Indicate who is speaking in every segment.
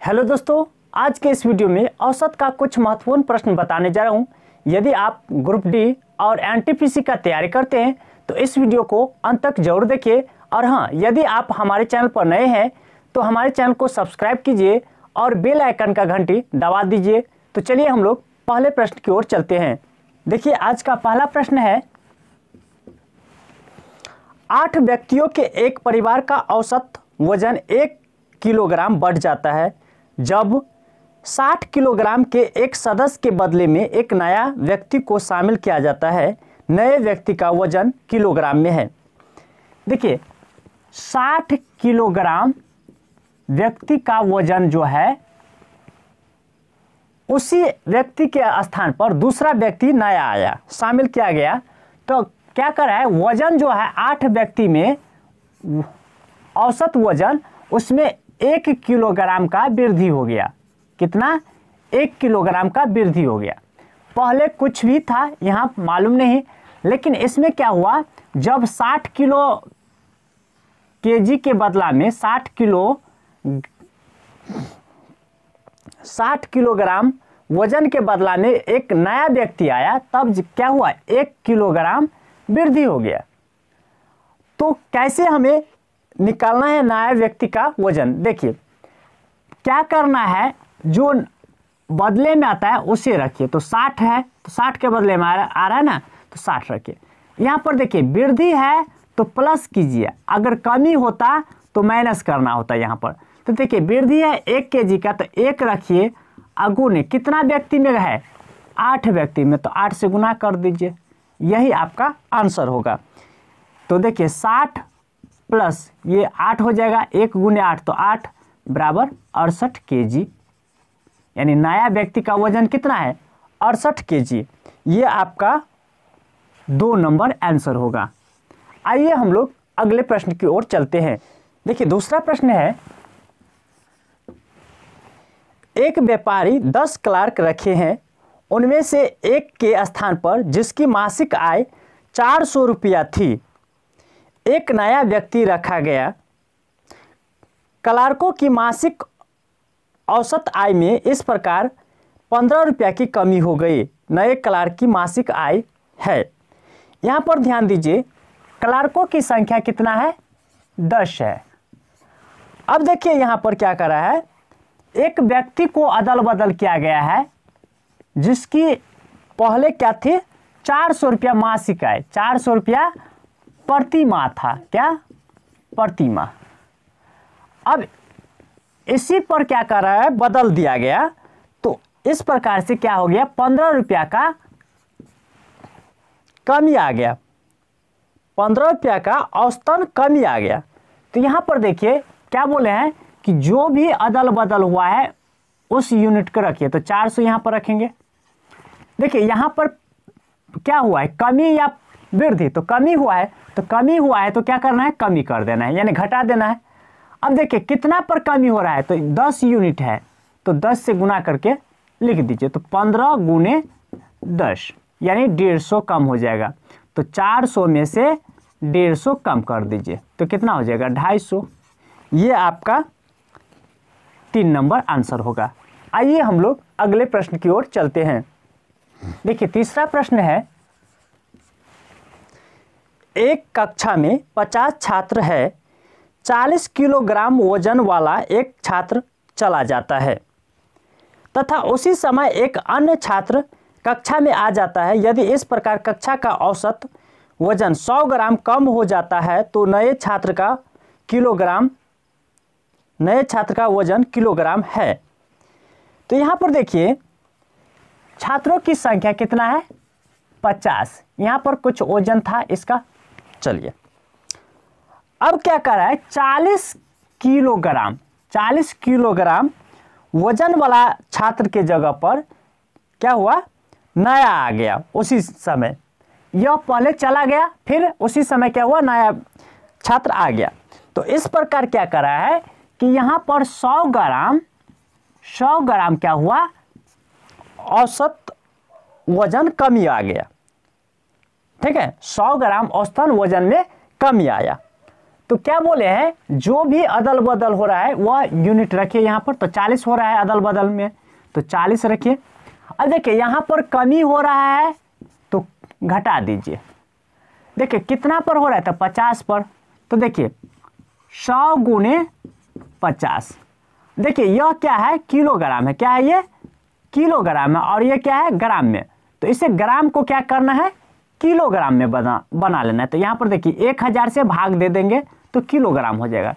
Speaker 1: Hello दोस्तों, आज के इस वीडियो में औसत का कुछ महत्वपूर्ण प्रश्न बताने जा रहा हूं। यदि आप ग्रुप डी और एनटीपीसी का तैयारी करते हैं तो इस वीडियो को अंत तक जरूर देखिए। और हाँ, यदि आप हमारे चैनल पर नए हैं तो हमारे चैनल को सब्सक्राइब कीजिए और बेल आइकन का घंटी दबा दीजिए। तो चलिए हम लोग पहले प्रश्न की ओर चलते हैं। देखिए, आज का पहला प्रश्न है, 8 व्यक्तियों के एक परिवार का औसत वजन 1 किलोग्राम बढ़ जाता है जब 60 किलोग्राम के एक सदस्य के बदले में एक नया व्यक्ति को शामिल किया जाता है। नए व्यक्ति का वजन किलोग्राम में है। देखिए, 60 किलोग्राम व्यक्ति का वजन जो है, उसी व्यक्ति के स्थान पर दूसरा व्यक्ति नया आया, शामिल किया गया। तो क्या कर रहा है, वजन जो है 8 व्यक्ति में औसत वजन उसमें 1 किलोग्राम का वृद्धि हो गया। कितना? 1 किलोग्राम का वृद्धि हो गया। पहले कुछ भी था यहाँ मालूम नहीं, लेकिन इसमें क्या हुआ, जब 60 किलो केजी के बदला में 60 किलोग्राम वजन के बदला में एक नया व्यक्ति आया, तब क्या हुआ, 1 किलोग्राम वृद्धि हो गया। तो कैसे हमें निकालना है नया व्यक्ति का वजन? देखिए, क्या करना है, जो बदले में आता है उसे रखिए। तो 60 है तो 60 के बदले में आ रहा है ना, तो 60 रखिए। यहाँ पर देखिए, वृद्धि है तो प्लस कीजिए, अगर कमी होता तो माइनस करना होता यहाँ पर। तो देखिए, वृद्धि है 1 केजी का, तो 1 रखिए, अगुने कितना व्यक्ति में है, 8 व्यक्ति में, तो 8 से गुना कर दीजिए, यही आपका आंसर होगा। तो देखिए, 60 प्लस ये 8 हो जाएगा, 1 गुने 8 तो 8 बराबर 68 केजी। यानी नया व्यक्ति का वजन कितना है, 68 केजी। ये आपका 2 नंबर आंसर होगा। आइए हम लोग अगले प्रश्न की ओर चलते हैं। देखिए, दूसरा प्रश्न है, एक व्यापारी 10 क्लार्क रखे हैं, उनमें से एक के स्थान पर जिसकी मासिक आय 400 रुपया थी, एक नया व्यक्ति रखा गया। क्लार्कों की मासिक औसत आय में इस प्रकार 15 रुपया की कमी हो गई। नए क्लार्क की मासिक आय है। यहाँ पर ध्यान दीजिए, क्लार्कों की संख्या कितना है, 10 है। अब देखिए यहाँ पर क्या कर रहा है, एक व्यक्ति को अदल बदल किया गया है, जिसकी पहले क्या थी, 400 रुपया मासिक आय, 400 रुपया प्रति माह था, क्या, प्रति माह। अब इसी पर क्या कर रहा है, बदल दिया गया। तो इस प्रकार से क्या हो गया, 15 रुपया का कमी आ गया, 15 रुपया का औसतन कमी आ गया। तो यहाँ पर देखिए क्या बोले हैं कि जो भी अदल बदल हुआ है उस यूनिट को रखिए। तो 400 यहाँ पर रखेंगे। देखिए, यहाँ पर क्या हुआ है, कमी या वृद्धि? तो कमी हुआ है, तो कमी हुआ है तो क्या करना है, कमी कर देना है, यानी घटा देना है। अब देखिए कितना पर कमी हो रहा है, तो 10 यूनिट है, तो 10 से गुना करके लिख दीजिए। तो 15 गुने 10 यानी 150 कम हो जाएगा। तो 400 में से 150 कम कर दीजिए, तो कितना हो जाएगा, 250। ये आपका 3 नंबर आंसर होगा। आइए हम लोग अगले प्रश्न की ओर चलते हैं। देखिए, तीसरा प्रश्न है, एक कक्षा में 50 छात्र है, 40 किलोग्राम वजन वाला एक छात्र चला जाता है तथा उसी समय एक अन्य छात्र कक्षा में आ जाता है। यदि इस प्रकार कक्षा का औसत वजन 100 ग्राम कम हो जाता है तो नए छात्र का वजन किलोग्राम है। तो यहाँ पर देखिए, छात्रों की संख्या कितना है, 50। यहाँ पर कुछ वजन था इसका। चलिए, अब क्या कर रहा है, 40 किलोग्राम वजन वाला छात्र के जगह पर क्या हुआ, नया आ गया उसी समय। यह पहले चला गया, फिर उसी समय क्या हुआ, नया छात्र आ गया। तो इस प्रकार क्या कर रहा है कि यहाँ पर 100 ग्राम क्या हुआ, औसत वजन कमी आ गया। ठीक है, 100 ग्राम औसतन वजन में कमी आया। तो क्या बोले हैं, जो भी अदल बदल हो रहा है वह यूनिट रखिए यहाँ पर। तो 40 हो रहा है अदल बदल में, तो 40 रखिए। अब देखिए यहाँ पर कमी हो रहा है तो घटा दीजिए। देखिए कितना पर हो रहा है, तो 50 पर। तो देखिए 100 गुने 50। देखिए यह क्या है, किलोग्राम है। क्या है ये, किलोग्राम है। और ये क्या है, ग्राम में। तो इसे ग्राम को क्या करना है, किलोग्राम में बना लेना है। तो यहाँ पर देखिए 1000 से भाग दे देंगे तो किलोग्राम हो जाएगा।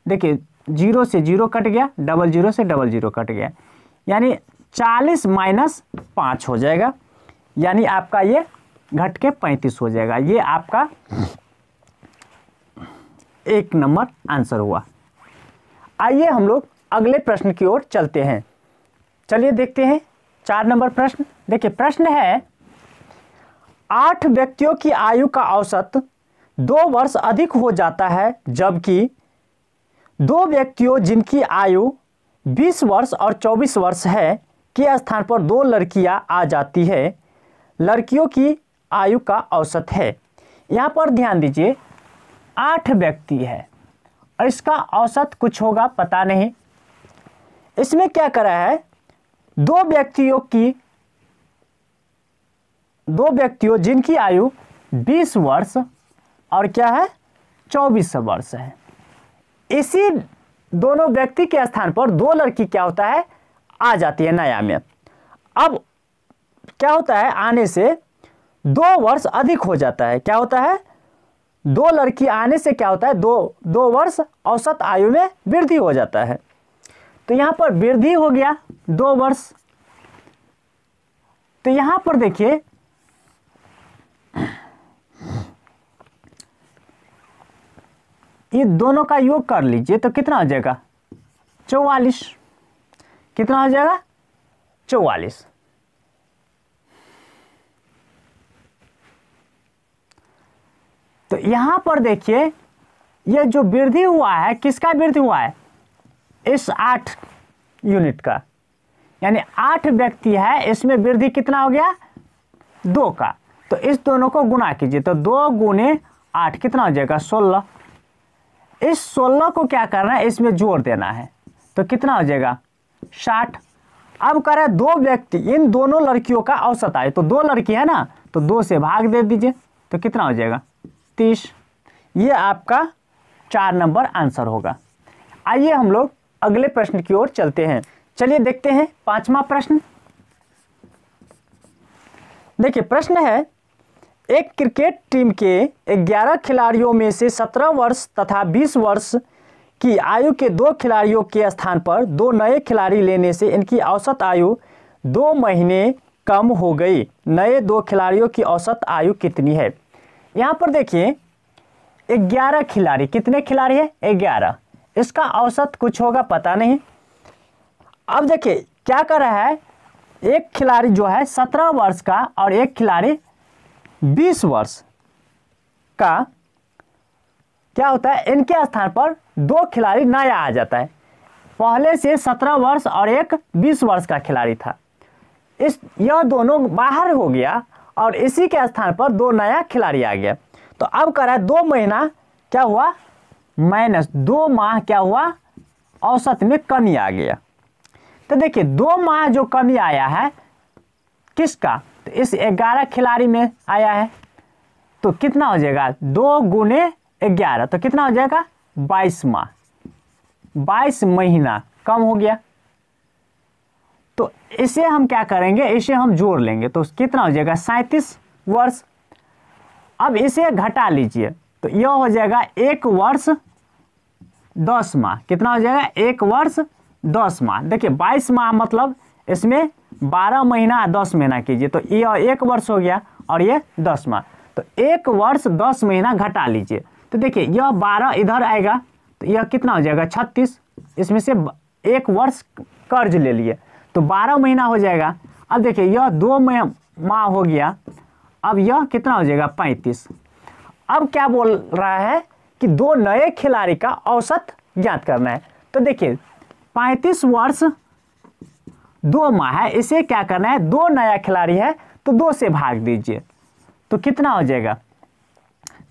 Speaker 1: देखिए 0 से 0 कट गया, 00 से 00 कट गया, यानी 40 माइनस 5 हो जाएगा, यानी आपका ये घट के 35 हो जाएगा। ये आपका 1 नंबर आंसर हुआ। आइए हम लोग अगले प्रश्न की ओर चलते हैं। चलिए देखते हैं 4 नंबर प्रश्न। देखिए प्रश्न है, 8 व्यक्तियों की आयु का औसत 2 वर्ष अधिक हो जाता है, जबकि 2 व्यक्तियों जिनकी आयु 20 वर्ष और 24 वर्ष है के स्थान पर 2 लड़कियां आ जाती है। लड़कियों की आयु का औसत है। यहाँ पर ध्यान दीजिए 8 व्यक्ति है और इसका औसत कुछ होगा पता नहीं। इसमें क्या करा है, 2 व्यक्तियों जिनकी आयु 20 वर्ष और क्या है 24 वर्ष है। इसी दोनों व्यक्ति के स्थान पर 2 लड़की क्या होता है, आ जाती है नया में। अब क्या होता है, आने से 2 वर्ष अधिक हो जाता है। क्या होता है, 2 लड़की आने से क्या होता है, 2 वर्ष औसत आयु में वृद्धि हो जाता है। तो यहाँ पर वृद्धि हो गया 2 वर्ष। तो यहाँ पर देखिए ये दोनों का योग कर लीजिए तो कितना हो जाएगा, 44। कितना हो जाएगा, 44। तो यहां पर देखिए ये जो वृद्धि हुआ है, किसका वृद्धि हुआ है, इस 8 यूनिट का, यानी 8 व्यक्ति है, इसमें वृद्धि कितना हो गया, 2 का। तो इस दोनों को गुना कीजिए तो 2 गुने 8 कितना हो जाएगा, 16। इस 16 को क्या करना है, इसमें जोड़ देना है तो कितना हो जाएगा, 60। अब करें 2 व्यक्ति, इन दोनों लड़कियों का औसत आए, तो 2 लड़की है ना, तो 2 से भाग दे दीजिए तो कितना हो जाएगा, 30। ये आपका 4 नंबर आंसर होगा। आइए हम लोग अगले प्रश्न की ओर चलते हैं। चलिए देखते हैं 5वां प्रश्न। देखिए प्रश्न है, एक क्रिकेट टीम के 11 खिलाड़ियों में से 17 वर्ष तथा 20 वर्ष की आयु के 2 खिलाड़ियों के स्थान पर 2 नए खिलाड़ी लेने से इनकी औसत आयु 2 महीने कम हो गई। नए 2 खिलाड़ियों की औसत आयु कितनी है। यहाँ पर देखिए 11 खिलाड़ी, कितने खिलाड़ी है, 11। इसका औसत कुछ होगा पता नहीं। अब देखिए क्या कर रहा है, एक खिलाड़ी जो है 17 वर्ष का और एक खिलाड़ी 20 वर्ष का, क्या होता है, इनके स्थान पर 2 खिलाड़ी नया आ जाता है। पहले से 17 वर्ष और एक 20 वर्ष का खिलाड़ी था, यह दोनों बाहर हो गया और इसी के स्थान पर 2 नया खिलाड़ी आ गया। तो अब कह रहा है 2 महीना क्या हुआ, माइनस 2 माह क्या हुआ, औसत में कमी आ गया। तो देखिए 2 माह जो कमी आया है किसका, तो इस 11 खिलाड़ी में आया है। तो कितना हो जाएगा, 2 गुने 11 तो कितना हो जाएगा, 22 माह, 22 महीना कम हो गया। तो इसे हम क्या करेंगे, इसे हम जोड़ लेंगे तो कितना हो जाएगा, 37 वर्ष। अब इसे घटा लीजिए तो यह हो जाएगा 1 वर्ष 10 माह। कितना हो जाएगा, 1 वर्ष 10 माह। देखिए 22 माह मतलब इसमें 12 महीना 10 महीना कीजिए तो यह 1 वर्ष हो गया और ये 10 माह। तो 1 वर्ष 10 महीना घटा लीजिए तो देखिए यह 12 इधर आएगा तो यह कितना हो जाएगा, 36। इसमें से 1 वर्ष कर्ज ले लिए तो 12 महीना हो जाएगा। अब देखिए यह 2 माह हो गया, अब यह कितना हो जाएगा, 35। अब क्या बोल रहा है कि 2 नए खिलाड़ी का औसत ज्ञात करना है। तो देखिए 35 वर्ष 2 माह है, इसे क्या करना है, 2 नया खिलाड़ी है तो 2 से भाग दीजिए तो कितना हो जाएगा,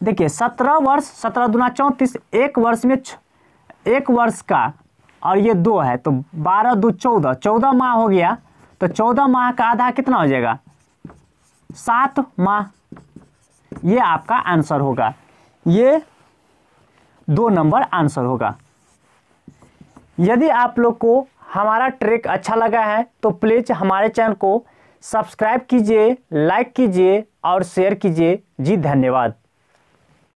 Speaker 1: देखिए 17 वर्ष, 17 दूना 34, एक वर्ष में एक वर्ष का, और ये 2 है तो 12 2 14, 14 माह हो गया। तो 14 माह का आधा कितना हो जाएगा? 7 माह। ये आपका आंसर होगा, ये 2 नंबर आंसर होगा। यदि आप लोग को हमारा ट्रिक अच्छा लगा है तो प्लीज़ हमारे चैनल को सब्सक्राइब कीजिए, लाइक कीजिए और शेयर कीजिए। जी धन्यवाद।